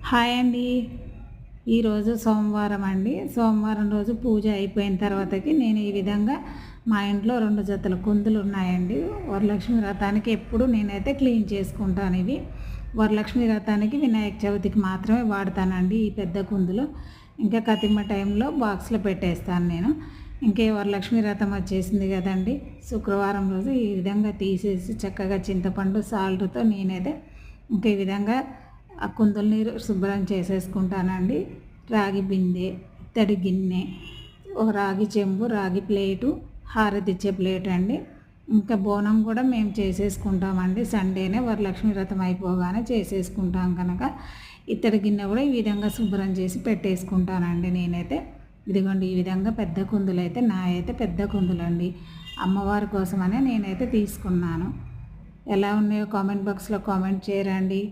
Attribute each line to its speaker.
Speaker 1: Hi అండి. ఈరోజు సోమవారం అండి. సోమవారం రోజు పూజ అయిపోయిన తర్వాతకి నేను ఈ విధంగా మా ఇంట్లో 2 జతల కుందులు ఉన్నాయండి. వరలక్ష్మి వ్రతానికి ఎప్పుడు నేనైతే క్లీన్ చేసుకుంటాను ఇవి. వరలక్ష్మి వ్రతానికి వినాయక చవితికి మాత్రమే వాడతానండి ఈ పెద్ద కుందులు. ఇంకా కతిమ్మ టైంలో బాక్స్లో పెట్టేస్తాను నేను. ఇంకే వరలక్ష్మి వ్రతం వచ్చేసింది కదండి. శుక్రవారం రోజు ఈ విధంగా తీసేసి చక్కగా చింతపండు సాల్ట్తో నేనైతే ఇంక ఈ విధంగా ఆ కుందుల్ని శుభ్రం చేసేసుకుంటానండి. రాగి బిందె, ఇత్తడి గిన్నె, ఒక రాగి చెంబు, రాగి ప్లేటు, హారతి ఇచ్చే ప్లేట్ అండి. ఇంకా బోనం కూడా మేము చేసేసుకుంటామండి. సండేనే వరలక్ష్మి వ్రతం అయిపోగానే చేసేసుకుంటాం కనుక ఇత్తడి గిన్నె కూడా ఈ విధంగా శుభ్రం చేసి పెట్టేసుకుంటానండి నేనైతే. ఇదిగోండి ఈ విధంగా పెద్ద కుందులు అయితే అయితే పెద్ద కుందులండి. అమ్మవారి కోసమనే నేనైతే తీసుకున్నాను. ఎలా ఉన్నాయో కామెంట్ బాక్స్లో కామెంట్ చేయరండి.